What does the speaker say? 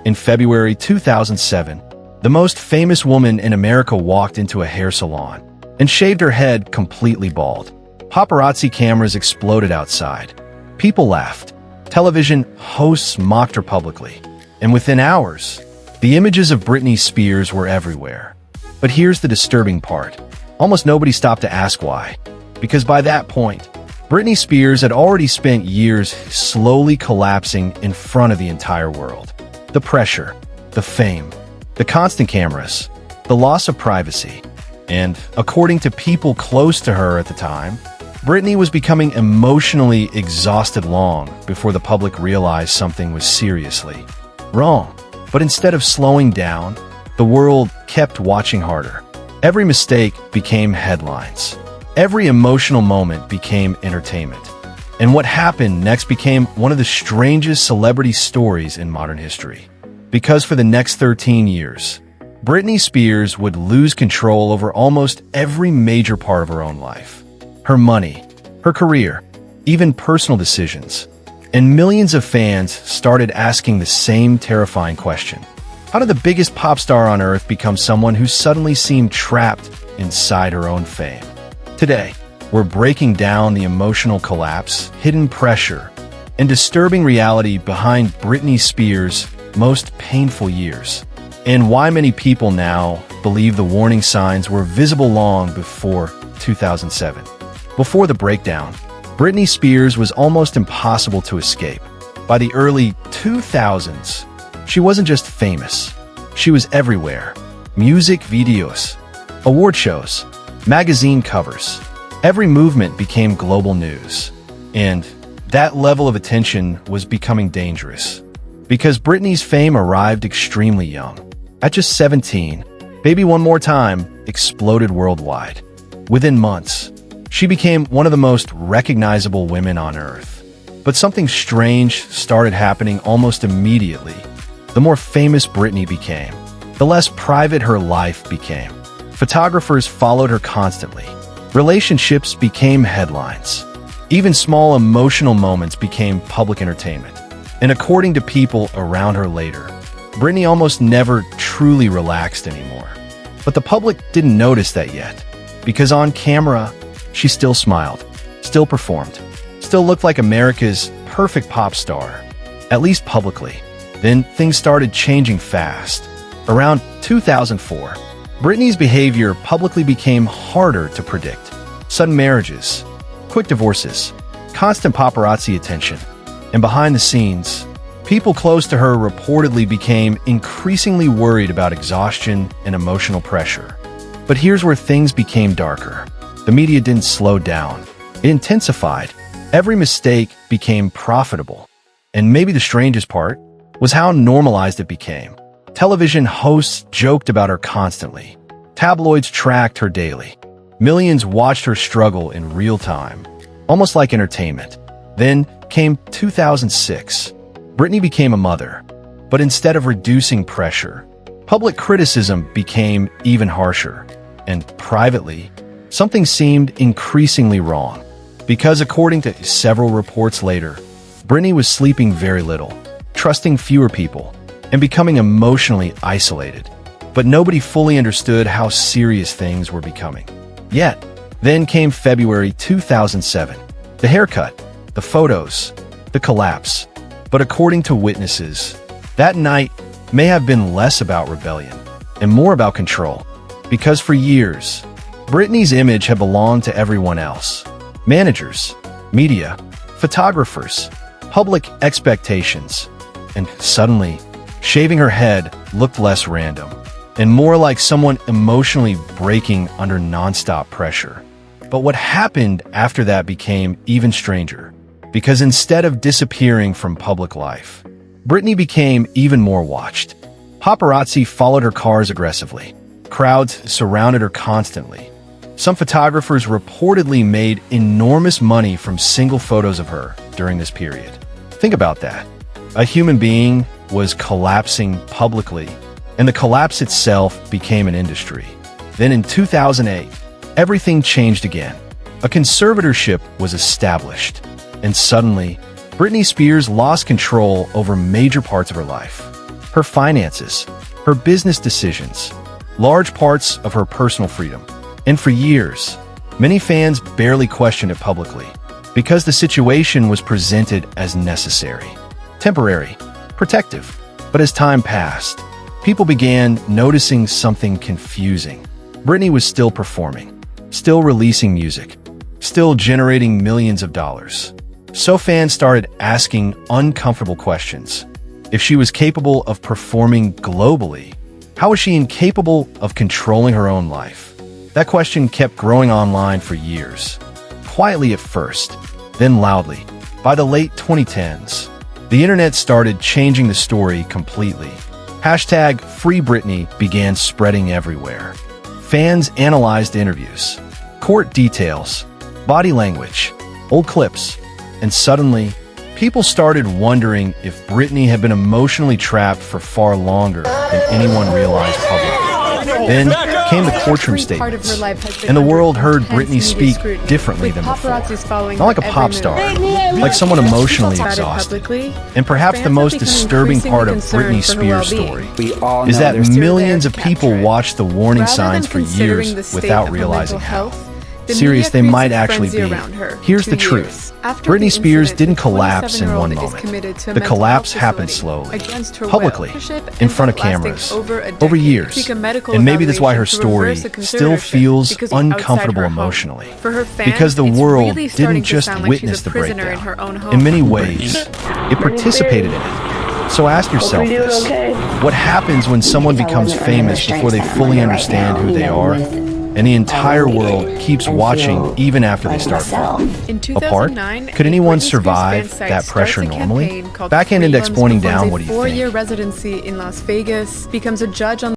In February 2007, the most famous woman in America walked into a hair salon and shaved her head completely bald. Paparazzi cameras exploded outside. People laughed. Television hosts mocked her publicly. And within hours, the images of Britney Spears were everywhere. But here's the disturbing part. Almost nobody stopped to ask why. Because by that point, Britney Spears had already spent years slowly collapsing in front of the entire world. The pressure, the fame, the constant cameras, the loss of privacy, and, according to people close to her at the time, Britney was becoming emotionally exhausted long before the public realized something was seriously wrong. But instead of slowing down, the world kept watching harder. Every mistake became headlines. Every emotional moment became entertainment. And what happened next became one of the strangest celebrity stories in modern history. Because for the next 13 years, Britney Spears would lose control over almost every major part of her own life. Her money, her career, even personal decisions. And millions of fans started asking the same terrifying question. How did the biggest pop star on earth become someone who suddenly seemed trapped inside her own fame? Today, we're breaking down the emotional collapse, hidden pressure, and disturbing reality behind Britney Spears' most painful years, and why many people now believe the warning signs were visible long before 2007. Before the breakdown, Britney Spears was almost impossible to escape. By the early 2000s, she wasn't just famous. She was everywhere. Music videos, award shows, magazine covers. Every movement became global news. And that level of attention was becoming dangerous. Because Britney's fame arrived extremely young. At just 17, Baby One More Time exploded worldwide. Within months, she became one of the most recognizable women on earth. But something strange started happening almost immediately. The more famous Britney became, the less private her life became. Photographers followed her constantly. Relationships became headlines. Even small emotional moments became public entertainment. And according to people around her later, Britney almost never truly relaxed anymore. But the public didn't notice that yet, because on camera, she still smiled, still performed, still looked like America's perfect pop star, at least publicly. Then things started changing fast. Around 2004, Britney's behavior publicly became harder to predict. Sudden marriages, quick divorces, constant paparazzi attention, and behind the scenes, people close to her reportedly became increasingly worried about exhaustion and emotional pressure. But here's where things became darker. The media didn't slow down. It intensified. Every mistake became profitable. And maybe the strangest part was how normalized it became. Television hosts joked about her constantly. Tabloids tracked her daily. Millions watched her struggle in real time, almost like entertainment. Then came 2006. Britney became a mother. But instead of reducing pressure, public criticism became even harsher. And privately, something seemed increasingly wrong. Because according to several reports later, Britney was sleeping very little, trusting fewer people, and becoming emotionally isolated. But nobody fully understood how serious things were becoming. Yet, then came February 2007. The haircut, the photos, the collapse. But according to witnesses, that night may have been less about rebellion and more about control. Because for years, Britney's image had belonged to everyone else. Managers, media, photographers, public expectations. And suddenly, shaving her head looked less random and more like someone emotionally breaking under nonstop pressure. But what happened after that became even stranger, because instead of disappearing from public life, Britney became even more watched. Paparazzi followed her cars aggressively. Crowds surrounded her constantly. Some photographers reportedly made enormous money from single photos of her during this period. Think about that. A human being was collapsing publicly, and the collapse itself became an industry. Then in 2008, everything changed again. A conservatorship was established, and suddenly, Britney Spears lost control over major parts of her life. Her finances, her business decisions, large parts of her personal freedom. And for years, many fans barely questioned it publicly, because the situation was presented as necessary, temporary, protective. But as time passed, people began noticing something confusing. Britney was still performing, still releasing music, still generating millions of dollars. So fans started asking uncomfortable questions. If she was capable of performing globally, how was she incapable of controlling her own life? That question kept growing online for years. Quietly at first, then loudly. By the late 2010s, the internet started changing the story completely. Hashtag Free Britney began spreading everywhere. Fans analyzed interviews, court details, body language, old clips, and suddenly, people started wondering if Britney had been emotionally trapped for far longer than anyone realized publicly. Then came the courtroom statements, and the world heard Britney speak differently than before. Not like a pop star, like someone emotionally exhausted. And perhaps the most disturbing part of Britney Spears' story is that millions of people watched the warning signs for years without realizing how serious they might actually be. Here's the truth. Britney Spears didn't collapse in one moment. The collapse happened slowly, publicly, in front of cameras, over years. And maybe that's why her story still feels uncomfortable emotionally. Because the world didn't just witness the breakdown. In many ways, it participated in it. So ask yourself this. What happens when someone becomes famous before they fully understand who they are? And the entire world keeps watching even after they start falling apart? Could anyone survive that pressure normally? Back-end index pointing down, what do you think? Four-year residency in Las Vegas, becomes a judge on